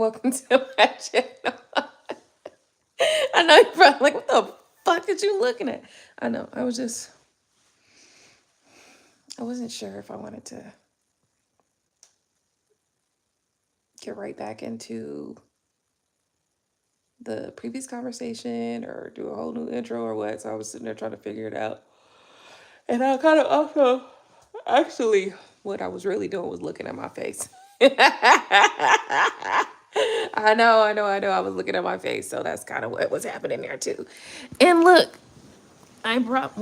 Welcome to my channel. I know you're probably like, what the fuck are you looking at? I know. I wasn't sure if I wanted to get right back into the previous conversation or do a whole new intro or what. So I was sitting there trying to figure it out. And I kind of also, actually, what I was really doing was looking at my face. I know. I was looking at my face. So that's kind of what was happening there too. And look, I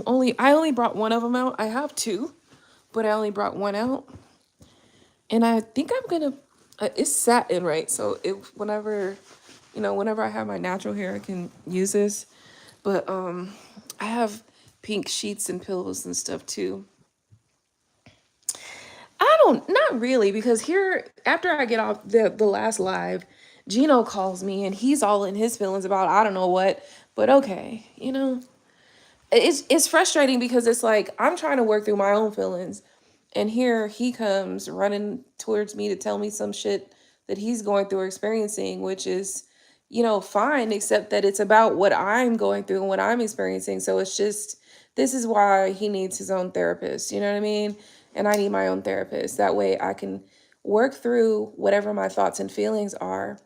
only brought one of them out. I have two, but I only brought one out. And I think I'm gonna, it's satin, right? So whenever I have my natural hair, I can use this. But I have pink sheets and pillows and stuff too. Not really, because here, after I get off the last live, Gino calls me and he's all in his feelings about I don't know what, but okay, it's frustrating because it's like I'm trying to work through my own feelings, and here he comes running towards me to tell me some shit that he's going through or experiencing, which is, fine, except that it's about what I'm going through and what I'm experiencing. So it's just, this is why he needs his own therapist, you know what I mean? And I need my own therapist. That way I can work through whatever my thoughts and feelings are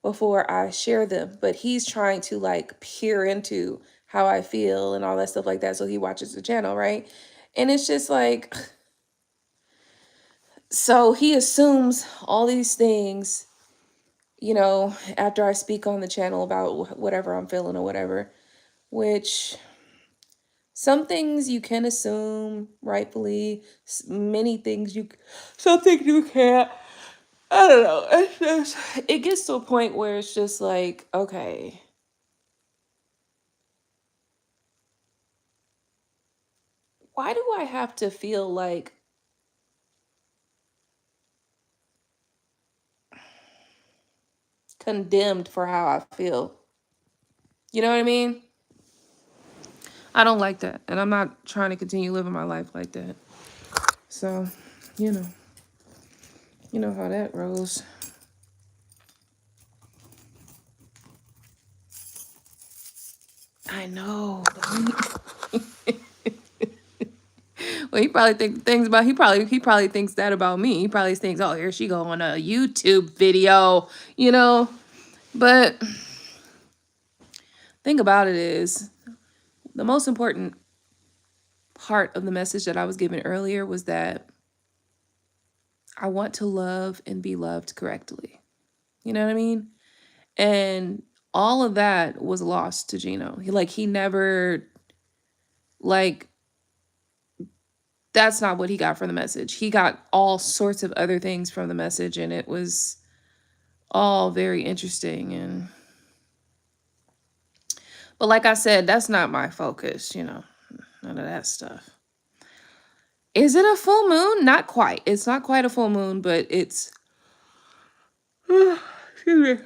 before I share them. But he's trying to like peer into how I feel and all that stuff like that. So he watches the channel, right? And it's just like, so he assumes all these things, after I speak on the channel about whatever I'm feeling or whatever, which some things you can assume rightfully, some things you can't. I don't know. It gets to a point where it's just like, okay, why do I have to feel like condemned for how I feel? You know what I mean? I don't like that. And I'm not trying to continue living my life like that. So, you know, you know how that rolls. I know. Well, he probably thinks things about he probably thinks that about me. He probably thinks, oh, here she go on a YouTube video, But thing about it is, the most important part of the message that I was given earlier was that I want to love and be loved correctly. You know what I mean? And all of that was lost to Gino. He never, like, that's not what he got from the message. He got all sorts of other things from the message, and it was all very interesting. But like I said, that's not my focus, none of that stuff. Is it a full moon? Not quite. It's not quite a full moon, but it's excuse me.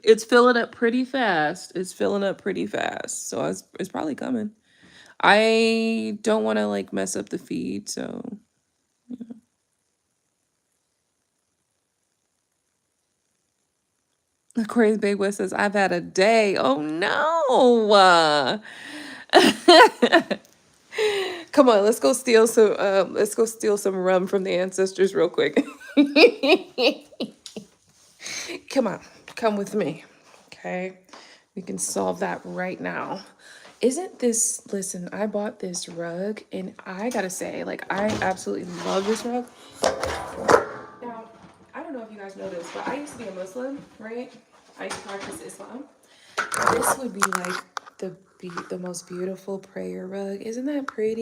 It's filling up pretty fast. It's filling up pretty fast. So it's probably coming. I don't want to like mess up the feed, so Aquarius Big West says, I've had a day. Oh no. Come on, let's go steal some rum from the ancestors real quick. Come on, come with me. Okay. We can solve that right now. Listen, I bought this rug and I gotta say, like, I absolutely love this rug. Now, I don't know if you guys know this, but I used to be a Muslim, right? I used to practice Islam. This would be like the most beautiful prayer rug. Isn't that pretty?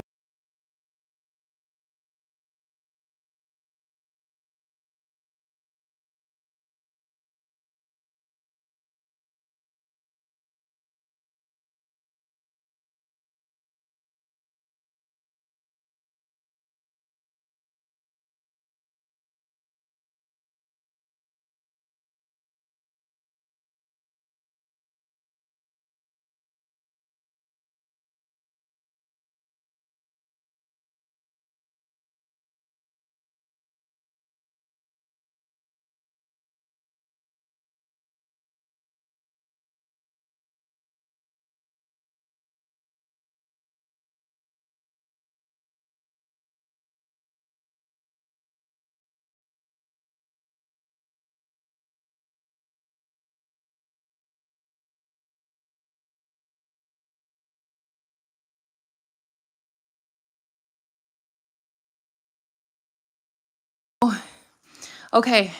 Okay.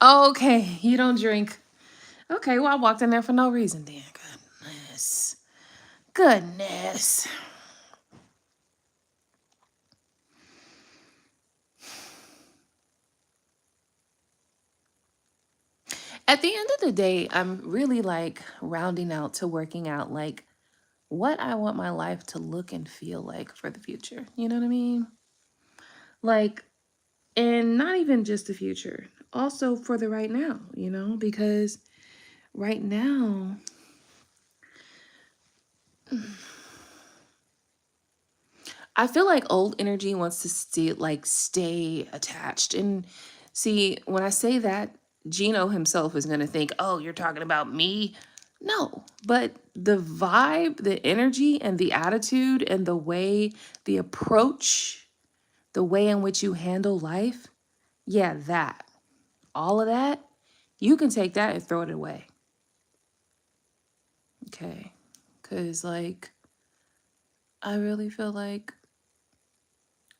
Okay, you don't drink. Okay, well, I walked in there for no reason then. Goodness. Goodness. At the end of the day, I'm really like rounding out to working out like what I want my life to look and feel like for the future. You know what I mean? Like, and not even just the future, also for the right now, you know, because right now, I feel like old energy wants to stay attached. And see, when I say that, Gino himself is going to think, "Oh, you're talking about me." No, but the vibe, the energy and the attitude and the way, the approach, the way in which you handle life, yeah, that. All of that, you can take that and throw it away. Okay? Cuz like I really feel like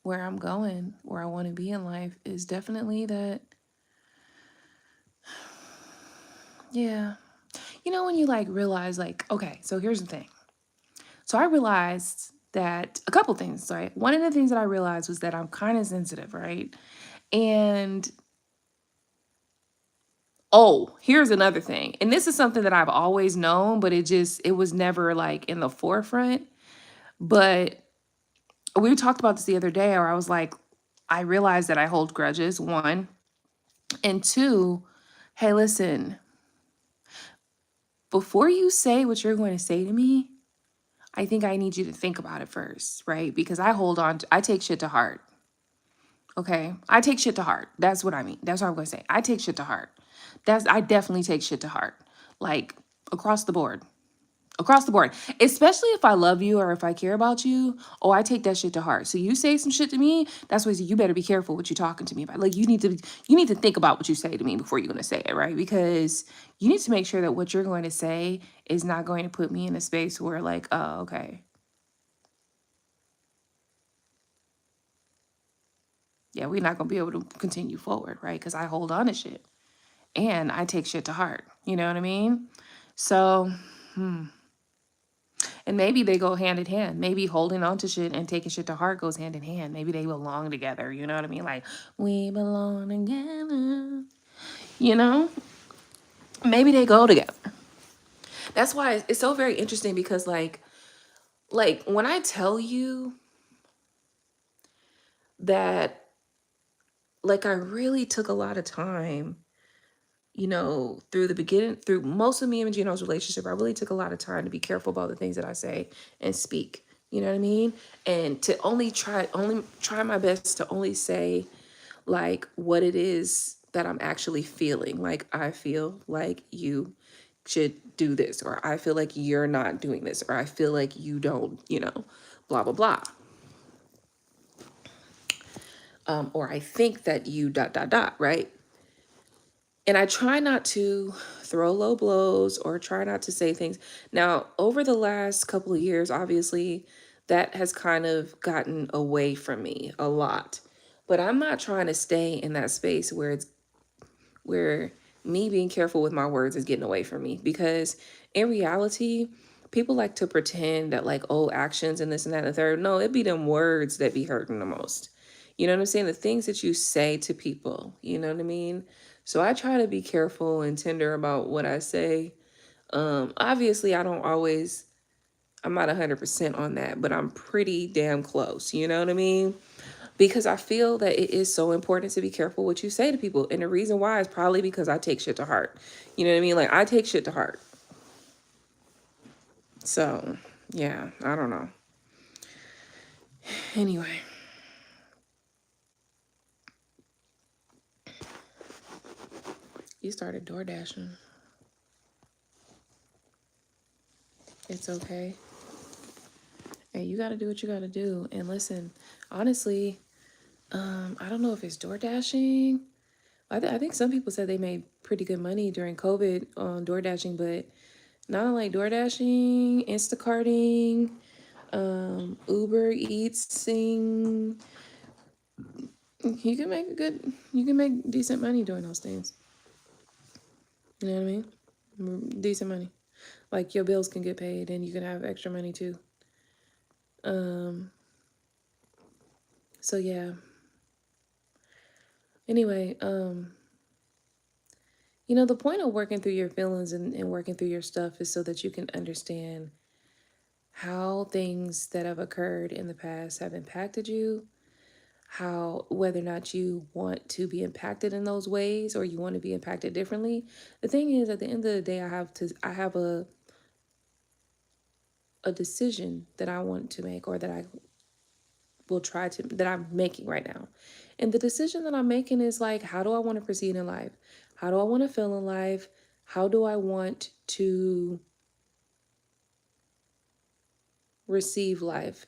where I'm going, where I want to be in life is definitely that. Yeah. You know, when you like realize, like, okay, so here's the thing. So I realized that a couple things, right? One of the things that I realized was that I'm kind of sensitive, right? And oh, here's another thing. And this is something that I've always known, but it was never like in the forefront. But we talked about this the other day, or I was like, I realized that I hold grudges, one. And two, hey, listen, before you say what you're going to say to me, I think I need you to think about it first, right? Because I take shit to heart. Okay? I take shit to heart. That's what I mean. That's what I'm going to say. I take shit to heart. I definitely take shit to heart. Like across the board. Across the board. Especially if I love you or if I care about you. Oh, I take that shit to heart. So you say some shit to me, that's why you better be careful what you're talking to me about. Like you need to think about what you say to me before you're going to say it, right? Because you need to make sure that what you're going to say is not going to put me in a space where like, oh, okay. Yeah, we're not going to be able to continue forward, right? Because I hold on to shit and I take shit to heart. You know what I mean? So, and maybe they go hand in hand. Maybe holding on to shit and taking shit to heart goes hand in hand. Maybe they belong together. You know what I mean? Like, we belong together. You know? Maybe they go together. That's why it's so very interesting because like when I tell you that like I really took a lot of time, you know, through the beginning, through most of me and Gino's relationship, I really took a lot of time to be careful about the things that I say and speak. You know what I mean? And to only try my best to only say like what it is that I'm actually feeling. Like I feel like you should do this, or I feel like you're not doing this, or I feel like you don't, you know, blah blah blah. Or I think that you dot dot dot, right? And I try not to throw low blows or try not to say things. Now, over the last couple of years, obviously, that has kind of gotten away from me a lot. But I'm not trying to stay in that space where me being careful with my words is getting away from me, because in reality, people like to pretend that like, oh, actions and this and that and the third. No, it be them words that be hurting the most. You know what I'm saying? The things that you say to people, you know what I mean? So I try to be careful and tender about what I say. Obviously I'm not 100% on that, but I'm pretty damn close, you know what I mean? Because I feel that it is so important to be careful what you say to people. And the reason why is probably because I take shit to heart. You know what I mean? Like I take shit to heart. So, yeah, I don't know. Anyway, you started door dashing. It's okay. Hey, you got to do what you got to do. And listen, honestly, I don't know if it's door dashing. I think some people said they made pretty good money during COVID on door dashing, but not like door dashing, Instacarting, Uber Eats, you can make you can make decent money doing those things. You know what I mean? Decent money. Like your bills can get paid and you can have extra money too. So yeah. Anyway, the point of working through your feelings and working through your stuff is so that you can understand how things that have occurred in the past have impacted you, how whether or not you want to be impacted in those ways or you want to be impacted differently. The thing is, at the end of the day, I have a decision that I want to make, or that I will try to, that I'm making right now. And the decision that I'm making is like, how do I want to proceed in life? How do I want to feel in life? How do I want to receive life?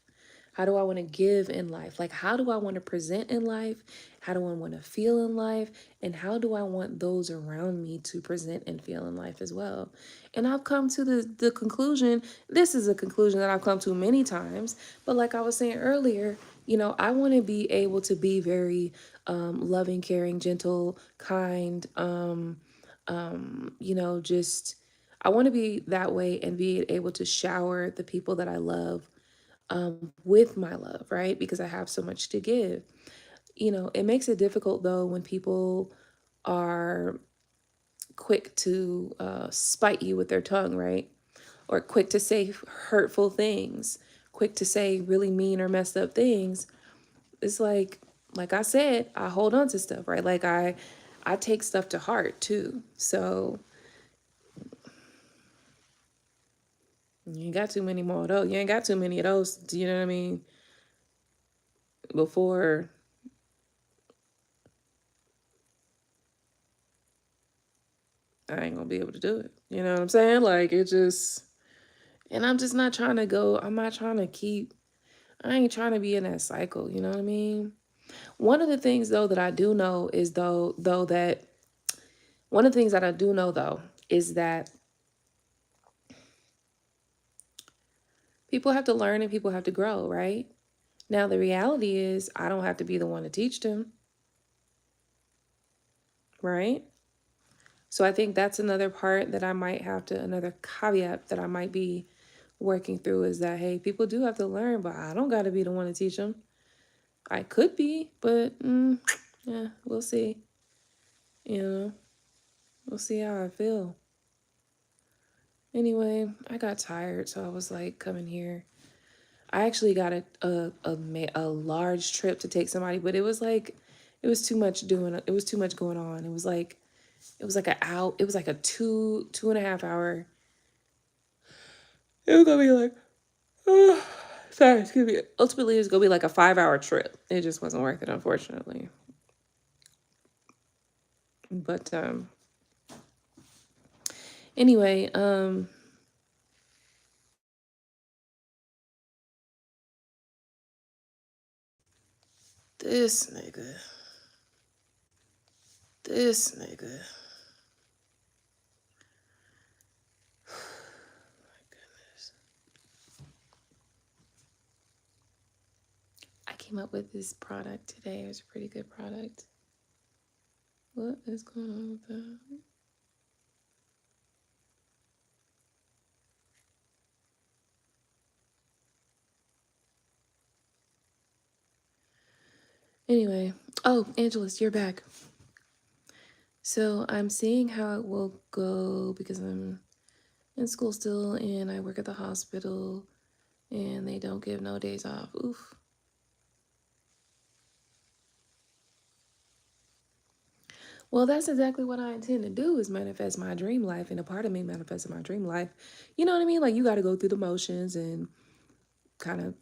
How do I want to give in life? Like, how do I want to present in life? How do I want to feel in life? And how do I want those around me to present and feel in life as well? And I've come to the conclusion, this is a conclusion that I've come to many times, but like I was saying earlier, I want to be able to be very loving, caring, gentle, kind, just I want to be that way and be able to shower the people that I love with my love, right? Because I have so much to give. It makes it difficult though when people are quick to spite you with their tongue, right? Or quick to say hurtful things, quick to say really mean or messed up things. It's like I said, I hold on to stuff, right? Like I take stuff to heart too. So you ain't got too many more of those. You ain't got too many of those. Do you know what I mean? Before I ain't gonna be able to do it. You know what I'm saying? Like it just, and I'm just not trying to go, I'm not trying to keep, I ain't trying to be in that cycle. You know what I mean? One of the things though that I do know is one of the things that I do know though is that people have to learn and people have to grow, right? Now the reality is I don't have to be the one to teach them, right? So I think that's another part that I might have to, another caveat that I might be working through is that, hey, people do have to learn, but I don't got to be the one to teach them. I could be, but yeah, we'll see. You know, we'll see how I feel. Anyway, I got tired, so I was like coming here. I actually got a large trip to take somebody, but it was too much doing. It was too much going on. It was like a 2.5 hour. It was gonna be like, sorry, excuse me. Ultimately, it was gonna be like a 5 hour trip. It just wasn't worth it, unfortunately. But anyway, this nigga, this nigga. My goodness. I came up with this product today. It was a pretty good product. What is going on with that? Anyway, oh, Angelus, you're back. So I'm seeing how it will go because I'm in school still and I work at the hospital and they don't give no days off. Oof. Well, that's exactly what I intend to do is manifest my dream life, and a part of me manifesting my dream life. You know what I mean? Like you got to go through the motions and kind of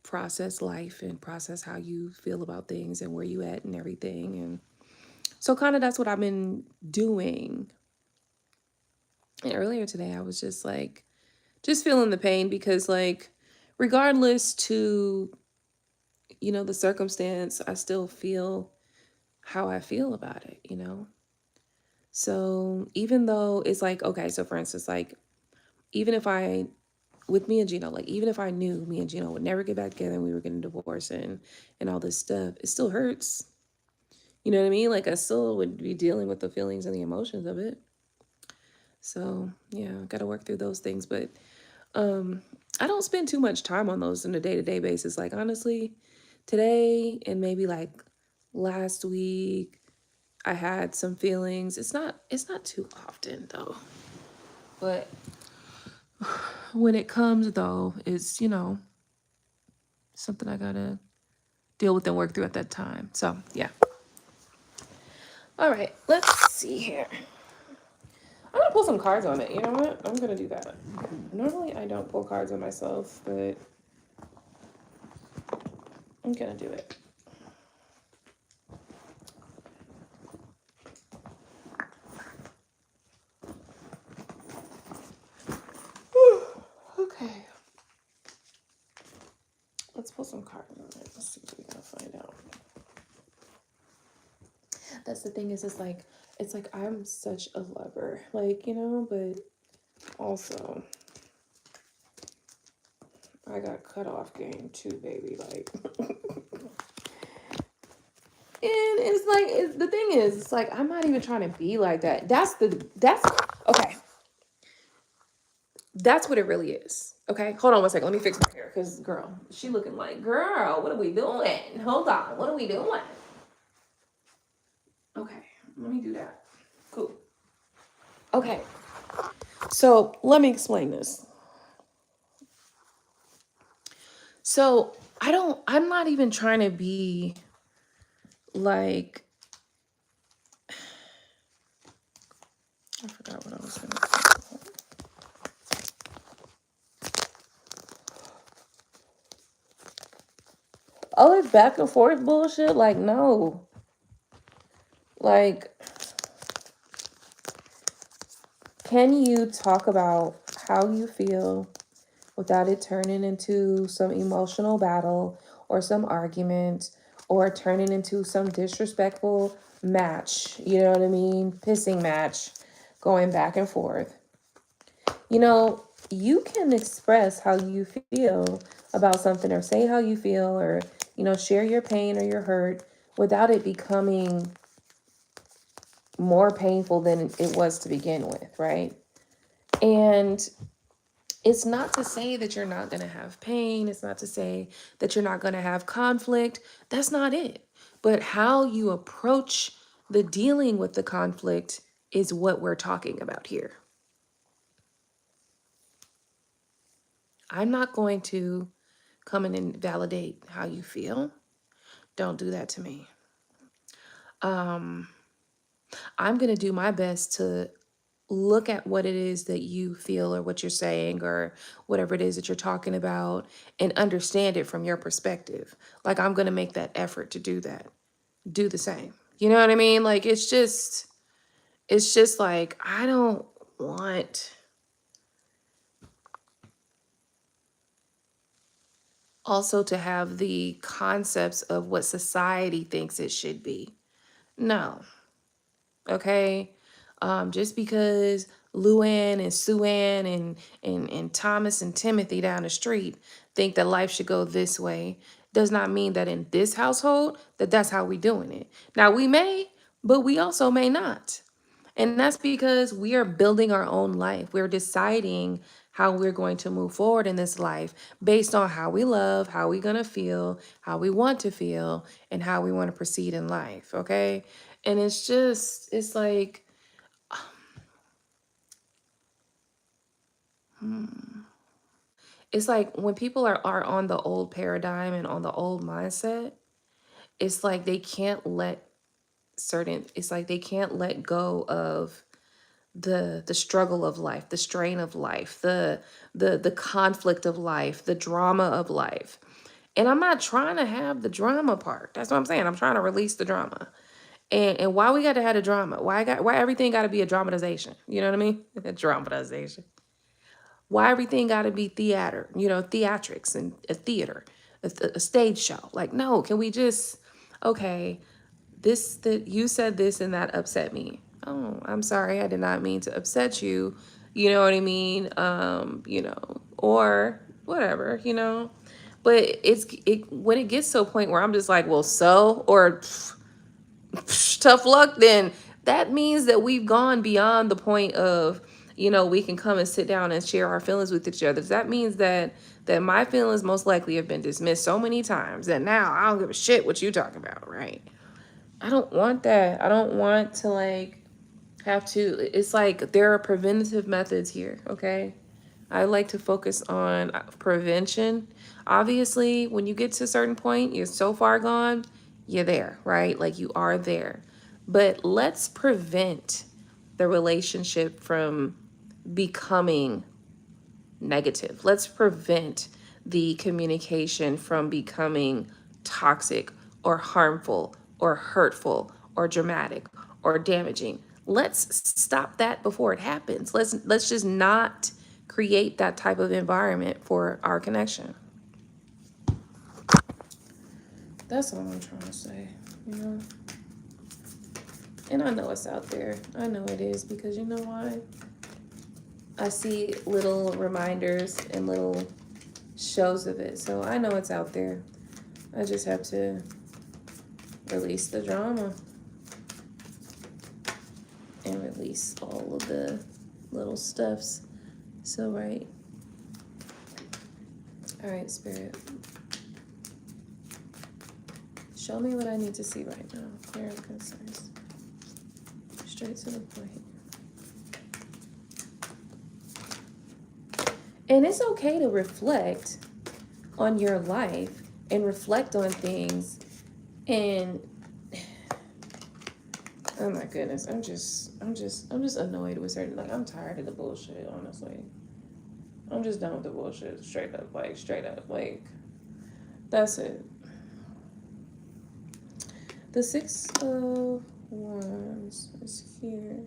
process life and process how you feel about things and where you at and everything. And so kind of that's what I've been doing. And earlier today I was just feeling the pain because like regardless to the circumstance, I still feel how I feel about it. So even though it's like, okay, so for instance, like even if I with me and Gino, like even if I knew me and Gino would never get back together and we were getting divorced and all this stuff, it still hurts. You know what I mean? Like I still would be dealing with the feelings and the emotions of it. So yeah, got to work through those things. But I don't spend too much time on those on a day-to-day basis. Like honestly, today and maybe like last week, I had some feelings. It's not too often though. But when it comes though, it's, something I gotta deal with and work through at that time. So yeah. All right, let's see here. I'm gonna pull some cards on it. You know what? I'm gonna do that. Normally I don't pull cards on myself, but I'm gonna do it. Okay. Let's pull some cards on it. Let's see what we gotta find out. That's the thing is it's like I'm such a lover. Like, but also I got cut off game too, baby. Like and it's like the thing is, it's like I'm not even trying to be like that. That's okay. That's what it really is. Okay, hold on one second. Let me fix my hair because girl, she looking like, girl, what are we doing? Hold on, what are we doing? Okay, let me do that. Cool. Okay, so let me explain this. So I'm not even trying to be like, I forgot what I was going to say. All this back and forth bullshit, like, no. Like, can you talk about how you feel without it turning into some emotional battle or some argument or turning into some disrespectful match? You know what I mean? Pissing match going back and forth. You can express how you feel about something or say how you feel or, share your pain or your hurt without it becoming more painful than it was to begin with, right? And it's not to say that you're not going to have pain. It's not to say that you're not going to have conflict. That's not it. But how you approach the dealing with the conflict is what we're talking about here. I'm not going to come in and validate how you feel. Don't do that to me. I'm going to do my best to look at what it is that you feel or what you're saying or whatever it is that you're talking about and understand it from your perspective. Like I'm going to make that effort to do that. Do the same. You know what I mean? Like it's just like I don't want also to have the concepts of what society thinks it should be. No. Okay. Just because Luann and Suann and Thomas and Timothy down the street think that life should go this way does not mean that in this household that that's how we doing it. Now we may, but we also may not. And that's because we are building our own life. We're deciding how we're going to move forward in this life based on how we love, how we're going to feel, how we want to feel, and how we want to proceed in life. Okay. And it's like, it's like when people are on the old paradigm and on the old mindset, it's like they can't let it's like they can't let go of the struggle of life, the strain of life, the conflict of life, the drama of life. And I'm not trying to have the drama part. That's what I'm saying. I'm trying to release the drama. And why we got to have a drama? Why everything got to be a dramatization? You know what I mean? A dramatization. Why everything got to be theater? Theatrics and a theater, a stage show. Like, no, can we just okay? That you said this and that upset me. Oh, I'm sorry. I did not mean to upset you. You know what I mean? or whatever, you know. But when it gets to a point where I'm just like, well, so, or tough luck, then that means that we've gone beyond the point of, you know, we can come and sit down and share our feelings with each other. That means that my feelings most likely have been dismissed so many times that now I don't give a shit what you talk about, right? I don't want that. I don't want to like have to. It's like there are preventative methods here, okay? I like to focus on prevention. Obviously, when you get to a certain point, you're so far gone, you're there, right? Like you are there. But let's prevent the relationship from becoming negative. Let's prevent the communication from becoming toxic or harmful or hurtful or dramatic or damaging. Let's stop that before it happens. Let's just not create that type of environment for our connection. That's all I'm trying to say, you know? And I know it's out there. I know it is, because you know why? I see little reminders and little shows of it. So I know it's out there. I just have to release the drama and release all of the little stuffs. So, right. All right, Spirit. Show me what I need to see right now. Clear and concise. Straight to the point. And it's okay to reflect on your life and reflect on things. And oh my goodness, I'm just annoyed with certain, like, I'm tired of the bullshit, honestly. I'm just done with the bullshit, straight up, like, that's it. The 6 of Wands is here.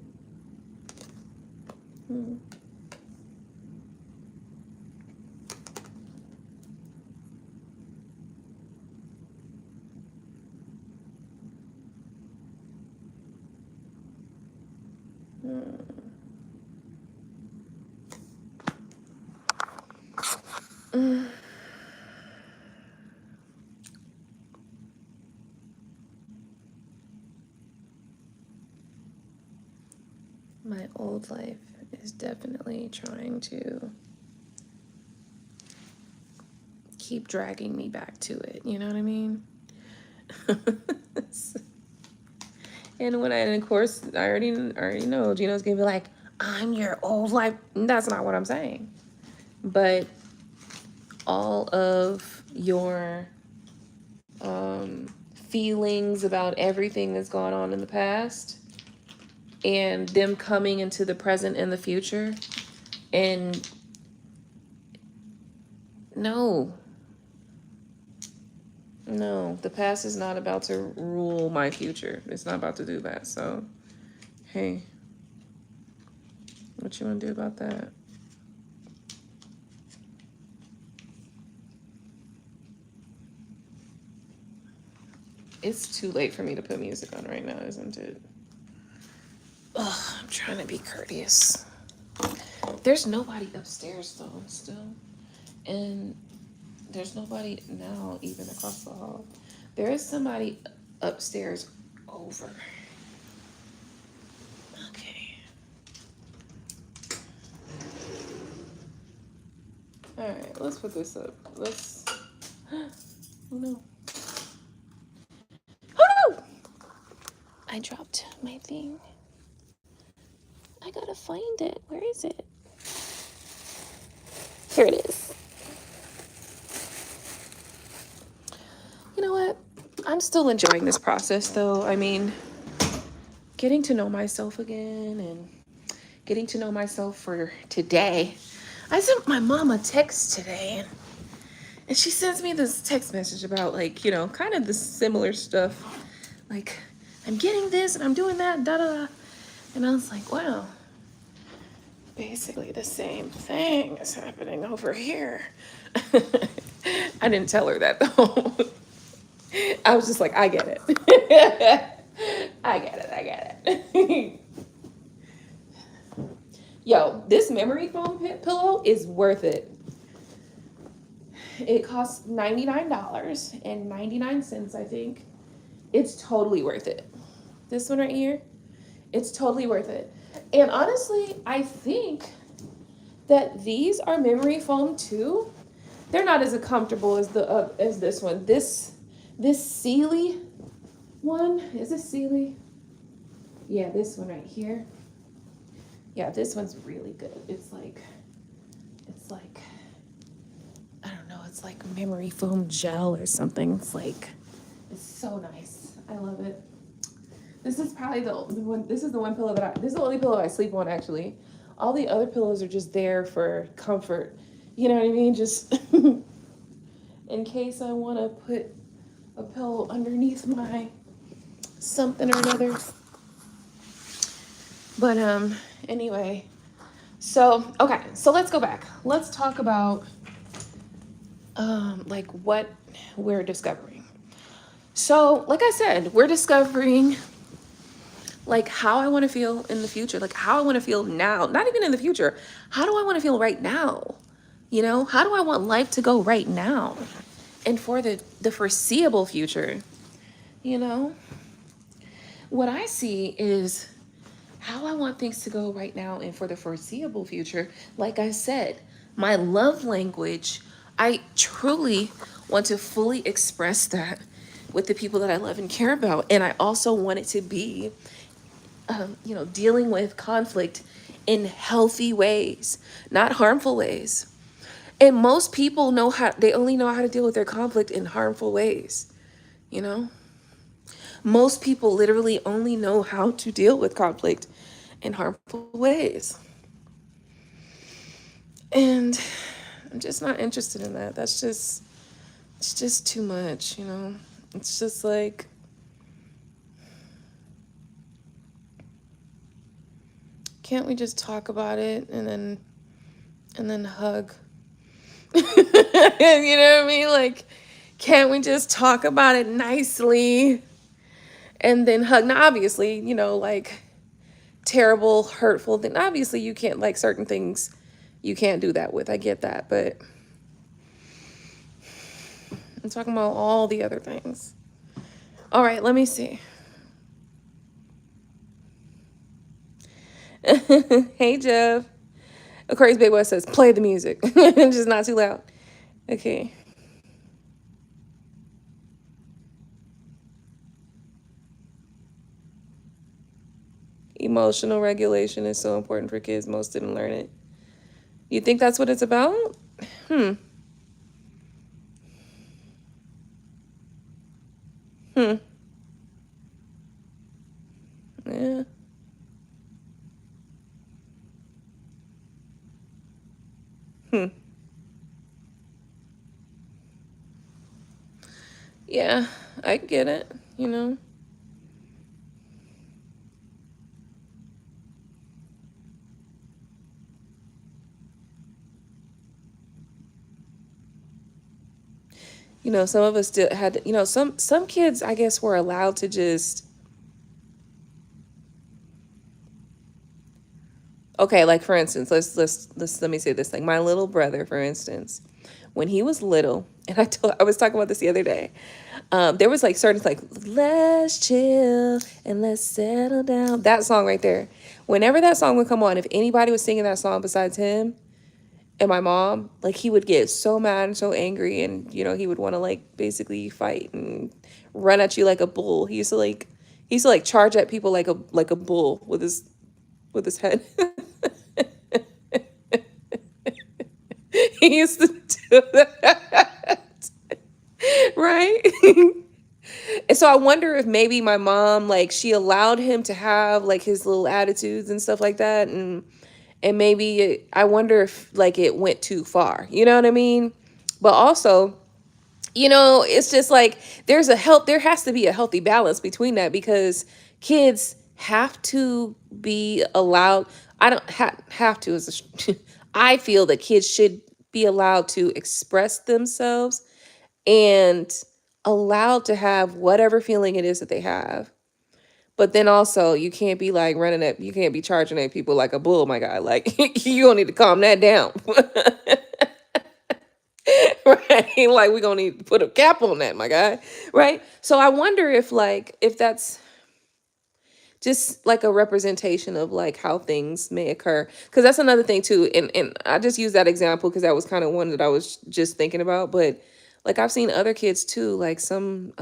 My old life is definitely trying to keep dragging me back to it. You know what I mean? And of course, I already know Gino's gonna be like, I'm your old life. That's not what I'm saying. But all of your feelings about everything that's gone on in the past and them coming into the present and the future, and no, the past is not about to rule my future. It's not about to do that. So, hey, what you want to do about that? It's too late for me to put music on right now, isn't it? Ugh, I'm trying to be courteous. There's nobody upstairs though, still. And there's nobody now even across the hall. There is somebody upstairs over. Okay. All right, let's put this up. Let's, oh no. Oh no! I dropped my thing. I gotta find it. Where is it? Here it is. You know what? I'm still enjoying this process though. I mean, getting to know myself again and getting to know myself for today. I sent my mom a text today, and she sends me this text message about, like, you know, kind of the similar stuff. Like, I'm getting this and I'm doing that, da da da. And I was like, wow, basically the same thing is happening over here. I didn't tell her that though. I was just like, I get it. I get it. Yo, this memory foam pillow is worth it. It costs $99.99, I think. It's totally worth it. This one right here, it's totally worth it. And honestly, I think that these are memory foam too. They're not as comfortable as the as this one. This Sealy one, is this Sealy? Yeah, this one right here. Yeah, this one's really good. It's like I don't know, it's like memory foam gel or something. It's so nice. I love it. This is probably the one. This is the one pillow this is the only pillow I sleep on, actually. All the other pillows are just there for comfort. You know what I mean? Just in case I want to put a pillow underneath my something or another. But anyway, so okay, so let's go back. Let's talk about like what we're discovering. So, like I said, we're discovering like how I want to feel in the future, like how I want to feel now, not even in the future. How do I want to feel right now? You know, how do I want life to go right now? And for the foreseeable future, you know, what I see is how I want things to go right now and for the foreseeable future. Like I said, my love language, I truly want to fully express that with the people that I love and care about. And I also want it to be you know, dealing with conflict in healthy ways, not harmful ways. And most people they only know how to deal with their conflict in harmful ways, you know? Most people literally only know how to deal with conflict in harmful ways. And I'm just not interested in that. It's just too much, you know? It's just like, can't we just talk about it and then hug? You know what I mean? Like, can't we just talk about it nicely and then hug? Now, obviously, you know, like terrible, hurtful thing. Obviously, you can't, like, certain things you can't do that with. I get that, but I'm talking about all the other things. All right, let me see. Hey, Jeff. Aquarius Big West says, play the music. Just not too loud. Okay. Emotional regulation is so important for kids. Most didn't learn it. You think that's what it's about? Hmm. Yeah. Hmm. Yeah, I get it, you know. You know, some of us still had, you know, some kids I guess were allowed to just, okay, like for instance, let me say this thing. My little brother, for instance, when he was little, and I was talking about this the other day. There was like certain like let's chill and let's settle down. That song right there. Whenever that song would come on, if anybody was singing that song besides him and my mom, like he would get so mad and so angry, and you know he would want to like basically fight and run at you like a bull. He used to like charge at people like a bull with his head. He used to do that. Right? And so I wonder if maybe my mom, like, she allowed him to have like his little attitudes and stuff like that, and maybe I wonder if like it went too far. You know what I mean? But also, you know, it's just like there has to be a healthy balance between that, because kids have to be allowed. I don't have to as a, I feel that kids should be allowed to express themselves and allowed to have whatever feeling it is that they have. But then also, you can't be like you can't be charging at people like a bull, my guy. Like, you don't need to calm that down. Ain't like we gonna need to put a cap on that, my guy, right? So I wonder if like if that's just like a representation of like how things may occur, because that's another thing too. And I just use that example because that was kind of one that I was just thinking about. But like I've seen other kids too, like some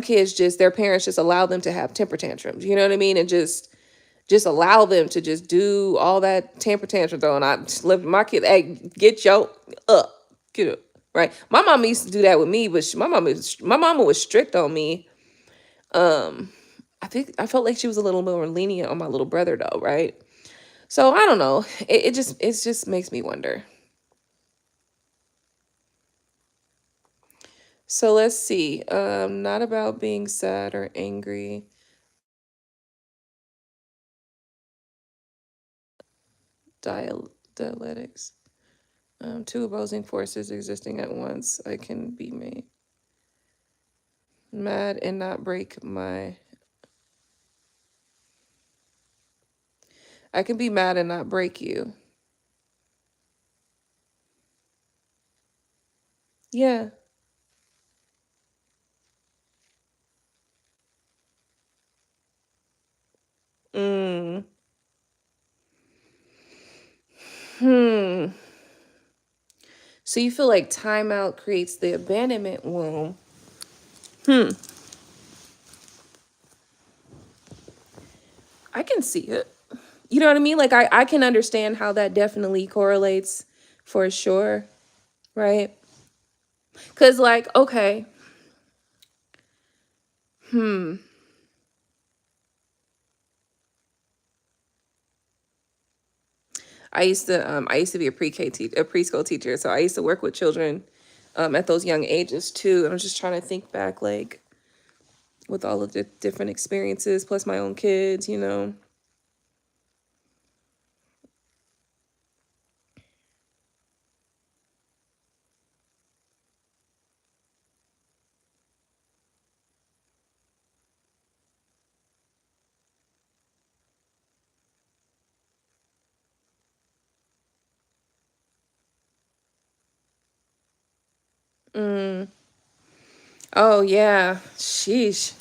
kids just their parents just allow them to have temper tantrums, you know what I mean, and just allow them to just do all that temper tantrum though. And I just live my kid, hey, get your up, get up, right? My mom used to do that with me, but my mama was strict on me. um I think I felt like she was a little more lenient on my little brother though, right? So I don't know. It just makes me wonder. So let's see. Not about being sad or angry. Dialectics. Two opposing forces existing at once. I can be made mad and not break my. I can be mad and not break you. Yeah. Mm. Hmm. So you feel like timeout creates the abandonment wound. Hmm. I can see it. You know what I mean? Like I can understand how that definitely correlates for sure, right? Cause like, okay, hmm. I used to be a a preschool teacher. So I used to work with children at those young ages too. And I'm just trying to think back like with all of the different experiences plus my own kids, you know. Mm. Oh yeah. Sheesh.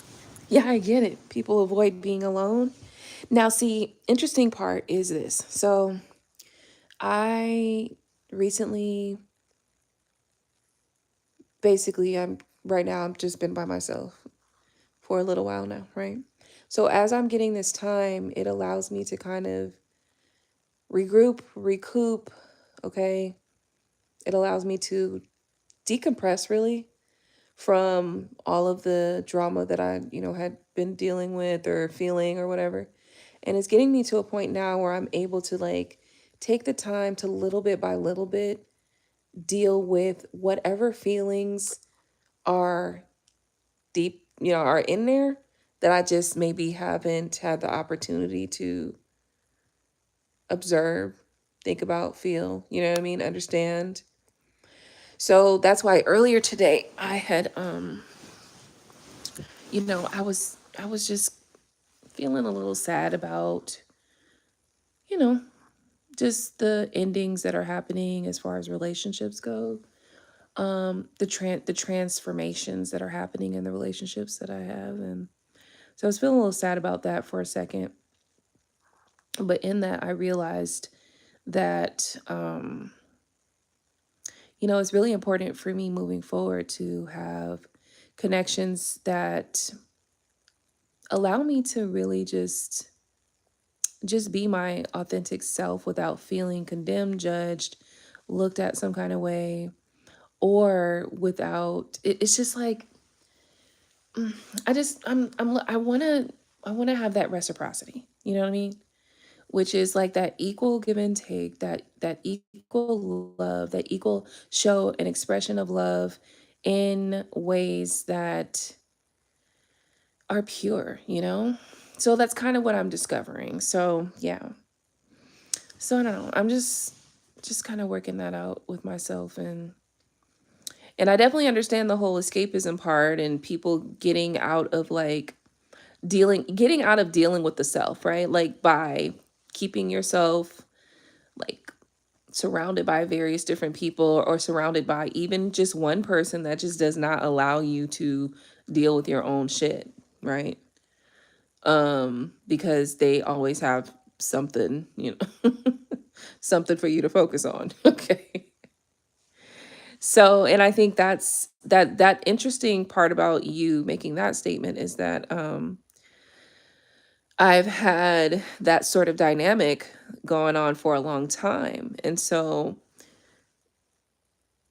Yeah, I get it. People avoid being alone. Now, see, interesting part is this. So I recently, basically, I'm right now, I've just been by myself for a little while now, right? So as I'm getting this time, it allows me to kind of regroup, recoup, okay? It allows me to decompress really from all of the drama that I, had been dealing with or feeling or whatever. And it's getting me to a point now where I'm able to like take the time to little bit by little bit deal with whatever feelings are deep, are in there that I just maybe haven't had the opportunity to observe, think about, feel, you know what I mean, understand. So that's why earlier today I had I was just feeling a little sad about, you know, just the endings that are happening as far as relationships go. The transformations that are happening in the relationships that I have. And so I was feeling a little sad about that for a second. But in that I realized that it's really important for me moving forward to have connections that allow me to really just be my authentic self without feeling condemned, judged, looked at some kind of way, or without it's just like I just I want to have that reciprocity. You know what I mean? Which is like that equal give and take, that equal love, that equal show and expression of love in ways that are pure, you know? So that's kind of what I'm discovering. So, yeah. So I don't know. I'm just kind of working that out with myself, and I definitely understand the whole escapism part and people getting out of like getting out of dealing with the self, right? Like by keeping yourself like surrounded by various different people, or surrounded by even just one person that just does not allow you to deal with your own shit, right? Because they always have something, something for you to focus on. Okay. So, and I think that interesting part about you making that statement is that I've had that sort of dynamic going on for a long time. And so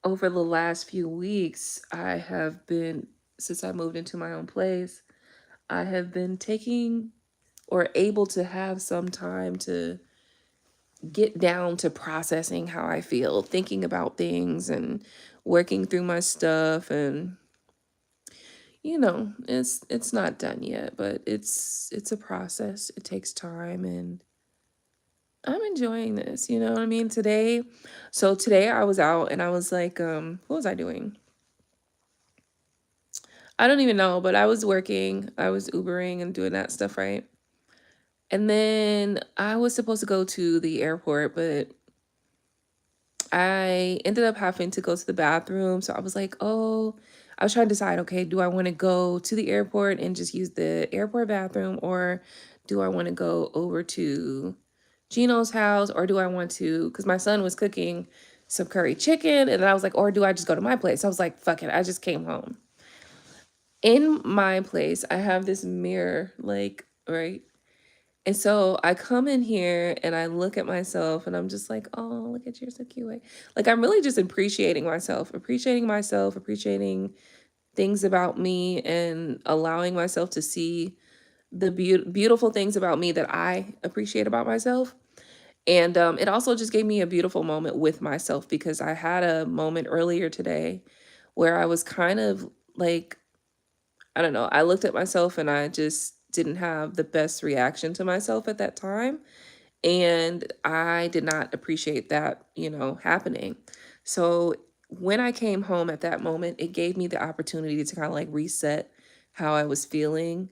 over the last few weeks, I have been, since I moved into my own place, I have been taking, or able to have some time to get down to processing how I feel, thinking about things and working through my stuff. And it's not done yet, but it's a process. It takes time, and I'm enjoying this, you know what I mean? Today I was out and I was like, what was I doing? I don't even know, but I was working. I was Ubering and doing that stuff, right? And then I was supposed to go to the airport, but I ended up having to go to the bathroom. So I was like, oh, I was trying to decide, okay, do I want to go to the airport and just use the airport bathroom, or do I want to go over to Gino's house, or do I want to, because my son was cooking some curry chicken, and then I was like, or do I just go to my place? I was like, fuck it, I just came home. In my place, I have this mirror, like, right? And so I come in here and I look at myself and I'm just like, oh, look at you, you're so cute. Like, I'm really just appreciating things about me, and allowing myself to see the beautiful things about me that I appreciate about myself. And it also just gave me a beautiful moment with myself, because I had a moment earlier today where I was kind of like, I don't know, I looked at myself and I just didn't have the best reaction to myself at that time. And I did not appreciate that, happening. So when I came home at that moment, it gave me the opportunity to kind of like reset how I was feeling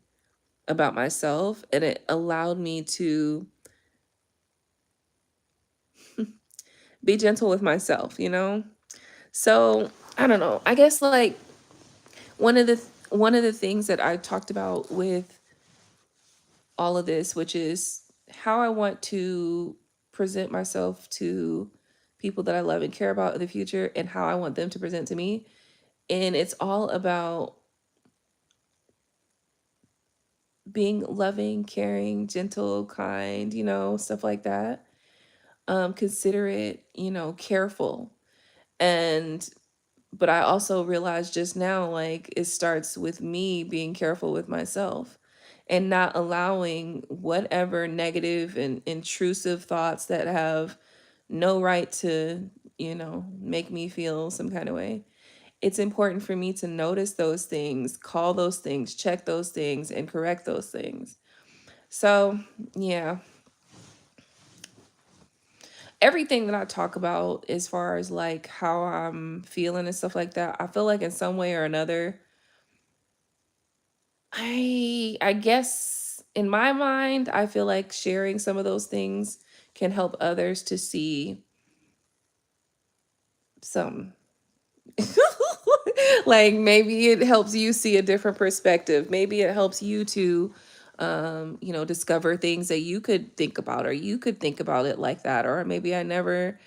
about myself. And it allowed me to be gentle with myself. So I don't know. I guess like one of the things that I talked about with all of this, which is how I want to present myself to people that I love and care about in the future, and how I want them to present to me. And it's all about being loving, caring, gentle, kind, stuff like that. Considerate, careful. And but I also realized just now, like, it starts with me being careful with myself and not allowing whatever negative and intrusive thoughts that have no right to, make me feel some kind of way. It's important for me to notice those things, call those things, check those things, and correct those things. So, yeah, everything that I talk about as far as like how I'm feeling and stuff like that, I feel like in some way or another, I guess in my mind, I feel like sharing some of those things can help others to see some. Like, maybe it helps you see a different perspective. Maybe it helps you to discover things that you could think about, or you could think about it like that, or maybe I never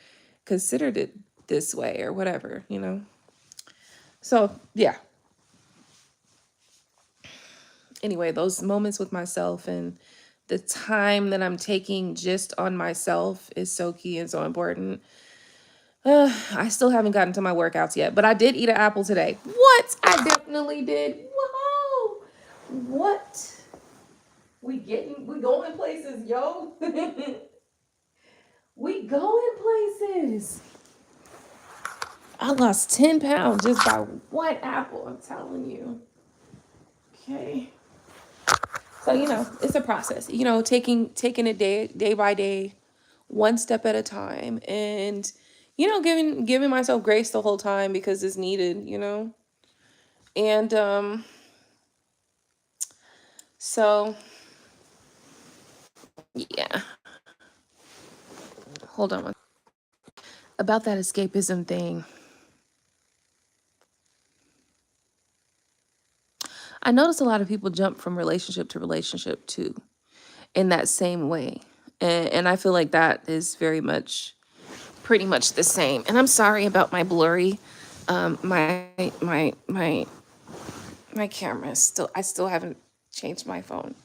considered it this way, or whatever. So, yeah. Anyway, those moments with myself and the time that I'm taking just on myself is so key and so important. I still haven't gotten to my workouts yet, but I did eat an apple today. What? I definitely did. Whoa! What? We going places, yo. We going places. I lost 10 pounds just by one apple, I'm telling you. Okay. So, it's a process, taking it day by day, one step at a time, and giving myself grace the whole time, because it's needed. And so yeah. Hold on. about that escapism thing, I notice a lot of people jump from relationship to relationship too, in that same way. And I feel like that is very much, pretty much the same. And I'm sorry about my blurry, my camera is still, I still haven't changed my phone.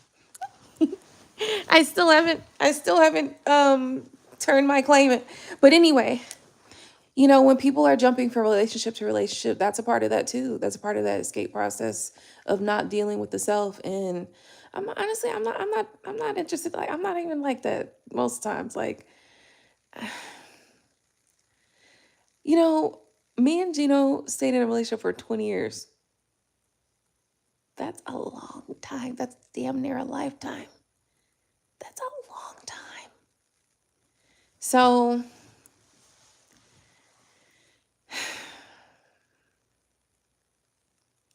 I still haven't turned my claimant. But anyway, you know, when people are jumping from relationship to relationship, that's a part of that too. That's a part of that escape process of not dealing with the self. And honestly, I'm not interested. Like, I'm not even like that most times. Like, you know, me and Gino stayed in a relationship for 20 years. That's a long time. That's damn near a lifetime. That's a long time. So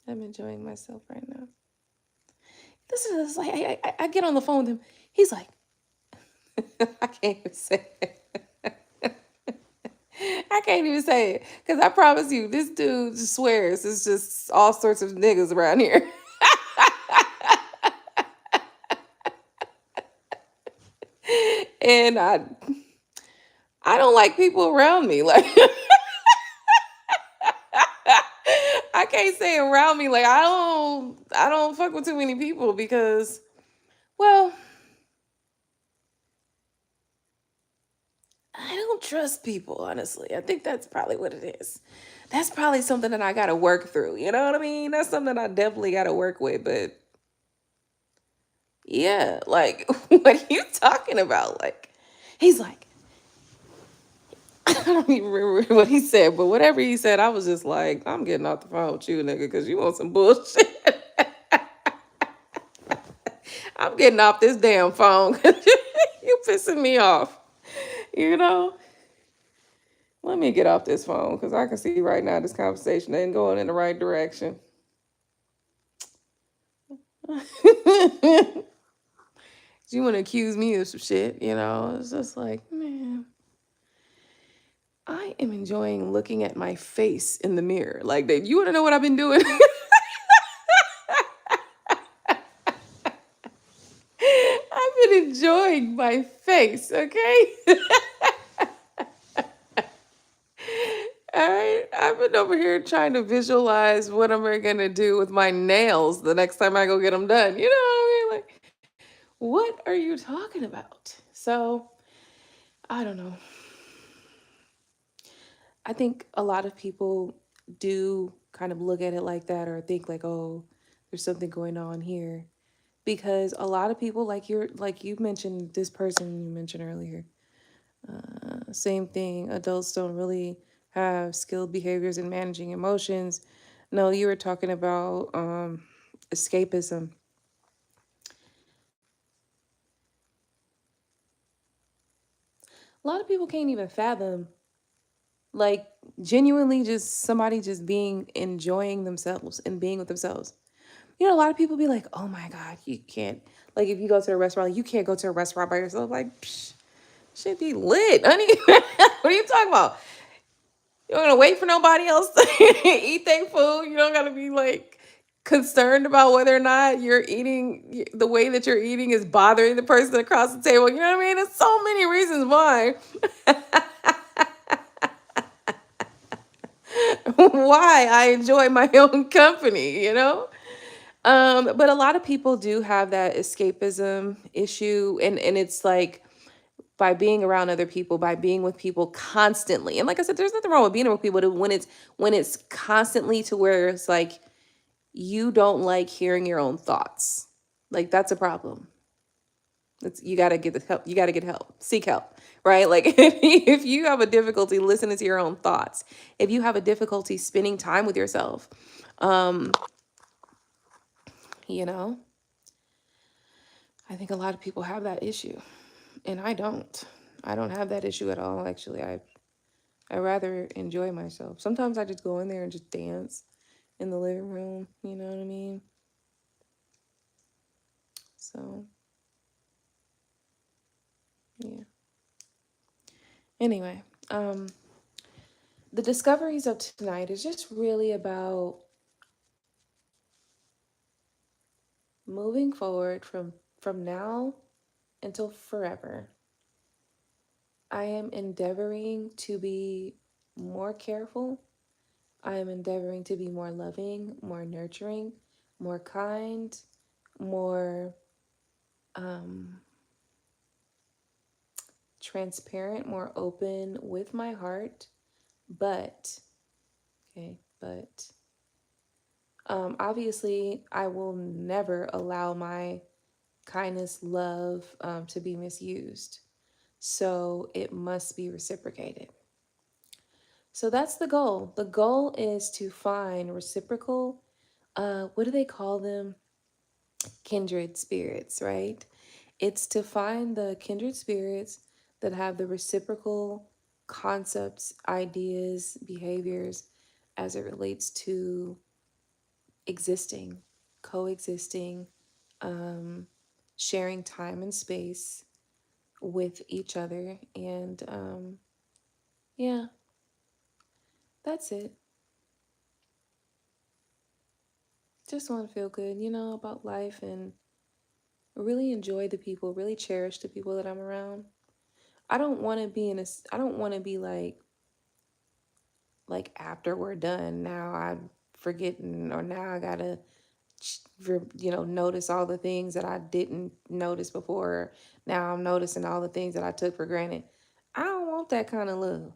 I'm enjoying myself right now. This is like, I get on the phone with him. He's like, I can't even say it. I can't even say it. Because I promise you, this dude just swears it's just all sorts of niggas around here. And I don't like people around me. Like, I can't say around me. Like, I don't fuck with too many people because, well, I don't trust people, honestly. I think that's probably what it is. That's probably something that I got to work through. You know what I mean? That's something I definitely got to work with. But yeah, like, what are you talking about? Like, he's like, I don't even remember what he said, but whatever he said, I was just like, I'm getting off the phone with you, nigga, because you want some bullshit. I'm getting off this damn phone because you pissing me off. You know? Let me get off this phone because I can see right now this conversation ain't going in the right direction. You want to accuse me of some shit, you know? It's just like, man, I am enjoying looking at my face in the mirror. Like, that, you want to know what I've been doing? I've been enjoying my face, okay? All right, I've been over here trying to visualize what am I gonna do with my nails the next time I go get them done. You know what I mean? Like, what are you talking about? So, I don't know. I think a lot of people do kind of look at it like that or think like, oh, there's something going on here. Because a lot of people, like you mentioned, this person you mentioned earlier, same thing. Adults don't really have skilled behaviors in managing emotions. No, you were talking about escapism. A lot of people can't even fathom, like, genuinely just somebody just being, enjoying themselves and being with themselves. You know, a lot of people be like, oh my God, you can't, like, if you go to a restaurant, you can't go to a restaurant by yourself. Like, psh, shit be lit, honey. What are you talking about? You don't gotta wait for nobody else to eat their food. You don't gotta be like concerned about whether or not you're eating, the way that you're eating is bothering the person across the table. You know what I mean? There's so many reasons why why I enjoy my own company, you know? But a lot of people do have that escapism issue, and it's like by being around other people, by being with people constantly. And like I said, there's nothing wrong with being with people when it's constantly to where it's like you don't like hearing your own thoughts. Like, that's a problem. It's, you got to get the help. You got to get help. Seek help, right? Like, if you have a difficulty listening to your own thoughts, if you have a difficulty spending time with yourself, um, you know, I think a lot of people have that issue, and I don't. I don't have that issue at all. Actually, I rather enjoy myself. Sometimes I just go in there and just dance in the living room. You know what I mean? So, yeah. Anyway, the discoveries of tonight is just really about moving forward from now until forever. I am endeavoring to be more careful. I am endeavoring to be more loving, more nurturing, more kind, more transparent, more open with my heart. But, okay, but obviously, I will never allow my kindness, love to be misused. So it must be reciprocated. So that's the goal. The goal is to find reciprocal, what do they call them? Kindred spirits, right? It's to find the kindred spirits that have the reciprocal concepts, ideas, behaviors as it relates to existing, coexisting, sharing time and space with each other. And yeah, that's it. Just want to feel good, about life and really enjoy the people, really cherish the people that I'm around. I don't want to be I don't want to be after we're done, now I'm forgetting, or now I gotta, notice all the things that I didn't notice before. Now I'm noticing all the things that I took for granted. I don't want that kind of love.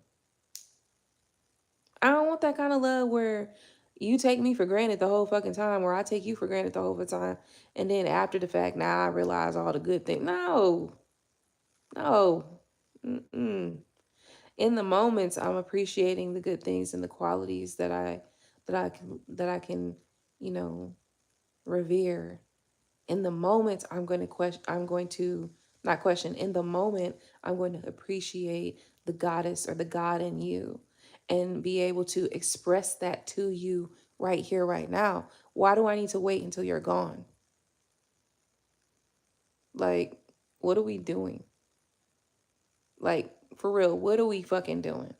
I don't want that kind of love where you take me for granted the whole fucking time, or I take you for granted the whole time, and then after the fact, now I realize all the good things. No, no. Mm-mm. In the moments, I'm appreciating the good things and the qualities that I can, you know, revere. In the moment, I'm going to not question. In the moment, I'm going to appreciate the goddess or the God in you and be able to express that to you right here, right now. Why do I need to wait until you're gone? Like, what are we doing? Like, for real, what are we fucking doing?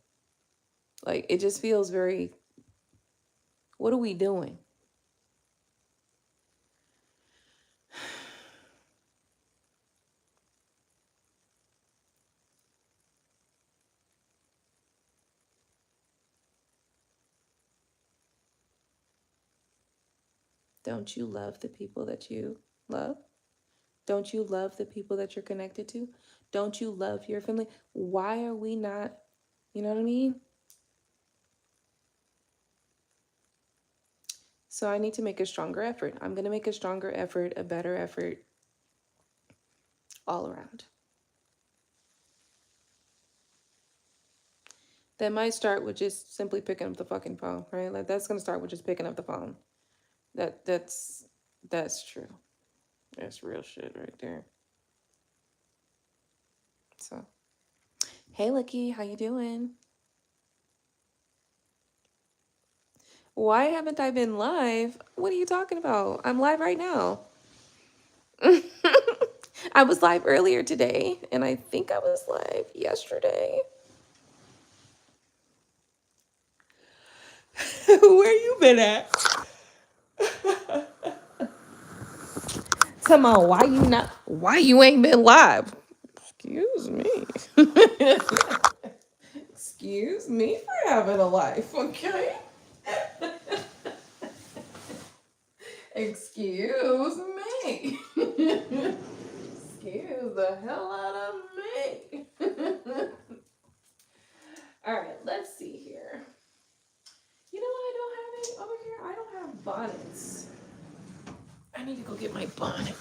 Like, it just feels very, what are we doing? Don't you love the people that you love? Don't you love the people that you're connected to? Don't you love your family? Why are we not, you know what I mean? So I need to make a stronger effort. I'm going to make a stronger effort, a better effort all around. That might start with just simply picking up the fucking phone, right? Like that's going to start with just picking up the phone. That's true. That's real shit right there. So, hey Lucky, how you doing? Why haven't I been live? What are you talking about? I'm live right now. I was live earlier today, and I think I was live yesterday. Where you been at? Come on, why you ain't been live? Excuse me. Excuse me for having a life, okay? Excuse me. Excuse the hell out of me. All right, let's see here. You know what I don't have any over here? I don't have bonnets. I need to go get my bonnet.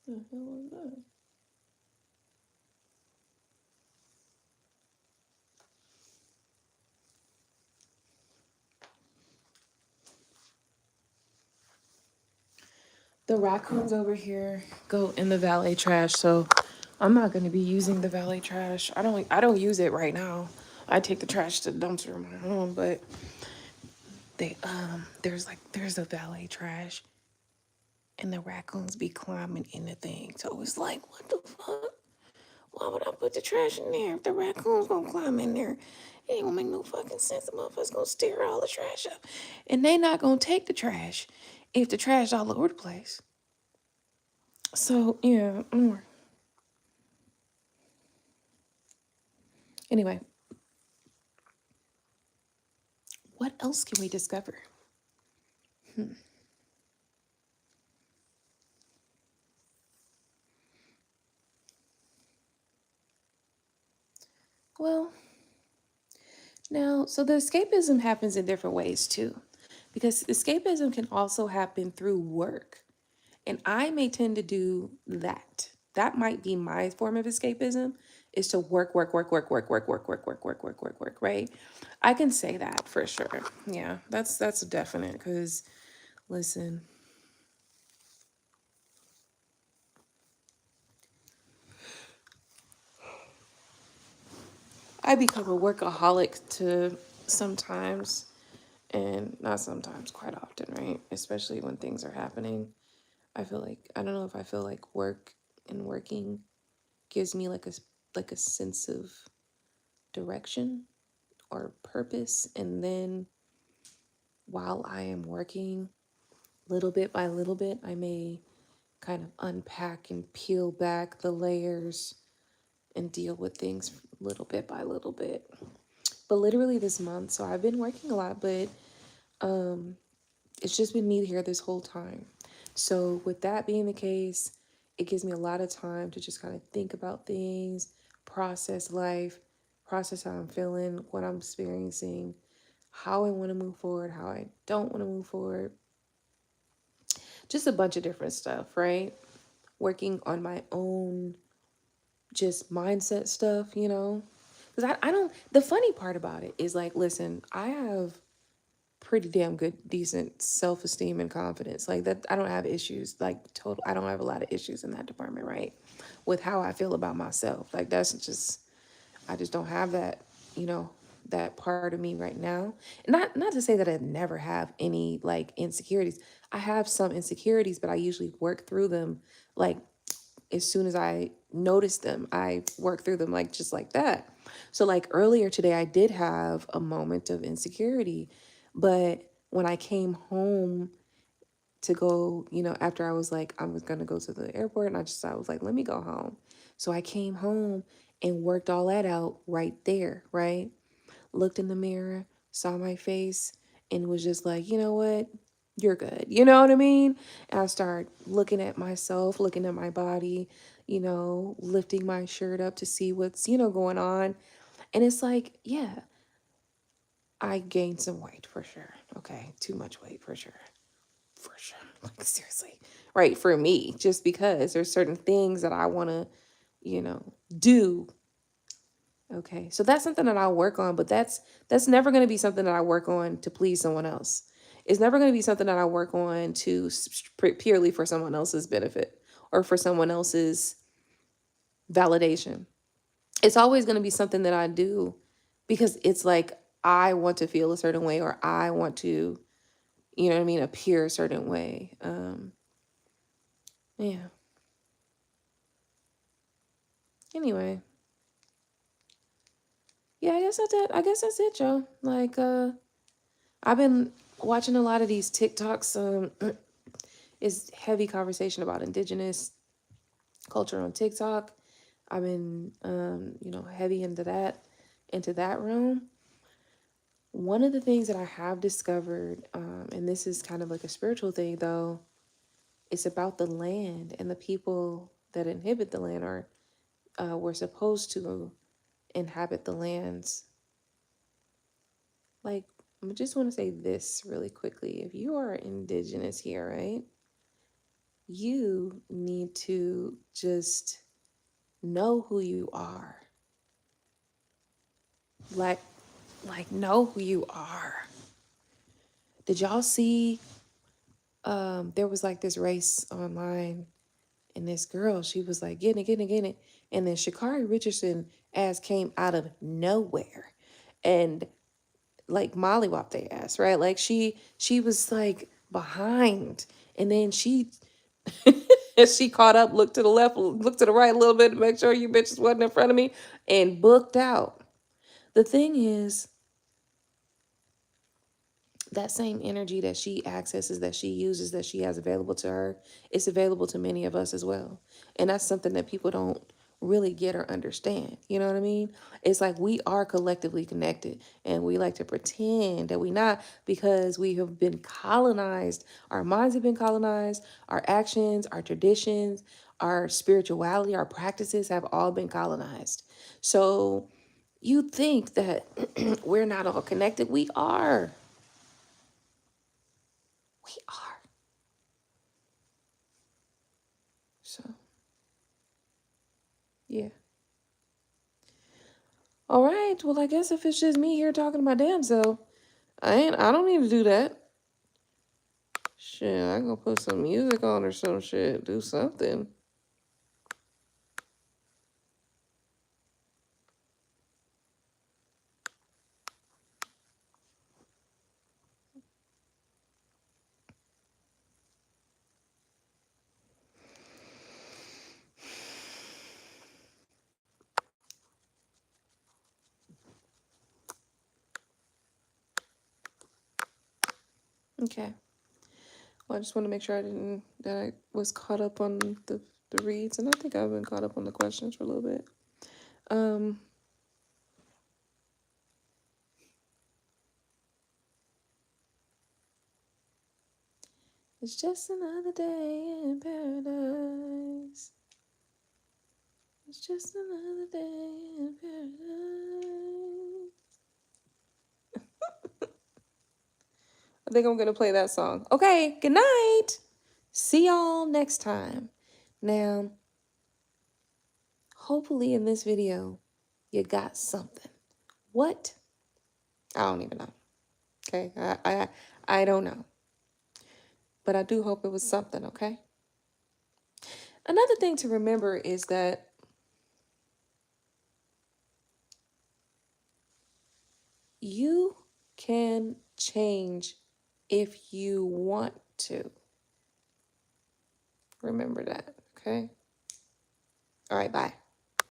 The hell is that? The raccoons over here go in the valet trash, so I'm not going to be using the valet trash. I don't use it right now. I take the trash to the dumpster in my home, but there's a valet trash and the raccoons be climbing in the thing. So it's like, what the fuck? Why would I put the trash in there if the raccoons gonna climb in there? It ain't gonna make no fucking sense. The motherfuckers gonna stir all the trash up. And they not gonna take the trash if the trash all over the place. So yeah. Anyway, what else can we discover? Well, now, so the escapism happens in different ways too, because escapism can also happen through work. And I may tend to do that. That might be my form of escapism is to work, work, work, work, work, work, work, work, work, work, work, work, work, right? I can say that for sure. Yeah, that's definite because listen, I become a workaholic to sometimes and not sometimes, quite often, right? Especially when things are happening. I feel like I don't know if I feel like work and working gives me like a sense of direction or purpose. And then while I am working, little bit by little bit, I may kind of unpack and peel back the layers and deal with things little bit by little bit. But literally this month, so I've been working a lot, but it's just been me here this whole time. So with that being the case, it gives me a lot of time to just kind of think about things, process life, process how I'm feeling, what I'm experiencing, how I want to move forward, how I don't want to move forward. Just a bunch of different stuff, right? Working on my own just mindset stuff, you know? Because I don't, the funny part about it is like, listen, I have pretty damn good, decent self-esteem and confidence. Like that, I don't have issues, like total, I don't have a lot of issues in that department, right? With how I feel about myself. Like that's just, I just don't have that, you know, that part of me right now. Not to say that I never have any like insecurities. I have some insecurities, but I usually work through them like as soon as I notice them, I work through them like just like that. So like earlier today I did have a moment of insecurity, but when I came home to go, you know, after I was like, I was going to go to the airport and I was like, let me go home. So I came home and worked all that out right there, right? Looked in the mirror, saw my face, and was just like, you know what? You're good. You know what I mean? And I started looking at myself, looking at my body, you know, lifting my shirt up to see what's, you know, going on. And it's like, yeah, I gained some weight for sure. Okay. Too much weight for sure. For sure. Like, seriously. Right. For me, just because there's certain things that I want to, you know, do. Okay. So that's something that I'll work on, but that's never going to be something that I work on to please someone else. It's never going to be something that I work on to purely for someone else's benefit or for someone else's validation. It's always going to be something that I do because it's like I want to feel a certain way or I want to, you know what I mean, appear a certain way. Yeah. Anyway, yeah, I guess that's it. I guess that's it, Joe. Like, I've been watching a lot of these TikToks. Is heavy conversation about indigenous culture on TikTok. I've been, you know, heavy into that realm. One of the things that I have discovered, and this is kind of like a spiritual thing though, it's about the land and the people that inhabit the land or were supposed to inhabit the lands. Like, I just want to say this really quickly. If you are indigenous here, right, you need to just know who you are. Like, know who you are. Did y'all see there was like this race online, and this girl, she was like getting it. And then Sha'Carri Richardson ass came out of nowhere and like mollywopped their ass, right? Like she was like behind, and then she she caught up, looked to the left, looked to the right a little bit to make sure you bitches wasn't in front of me, and booked out. The thing is, that same energy that she accesses, that she uses, that she has available to her, it's available to many of us as well. And that's something that people don't really get or understand. You know what I mean? It's like we are collectively connected, and we like to pretend that we not, because we have been colonized. Our minds have been colonized. Our actions, our traditions, our spirituality, our practices have all been colonized. So you think that we're not all connected. We are. We are. So, yeah. All right. Well, I guess if it's just me here talking to my damn self, I don't need to do that. Shit, I gonna put some music on or some shit. Do something. Okay. Well, I just want to make sure that I was caught up on the reads, and I think I've been caught up on the questions for a little bit. It's just another day in paradise. It's just another day in paradise. I think I'm going to play that song. Okay, good night. See y'all next time. Now, hopefully in this video, you got something. What? I don't even know. Okay, I don't know. But I do hope it was something, okay? Another thing to remember is that you can change if you want to. Remember that, okay? All right, bye.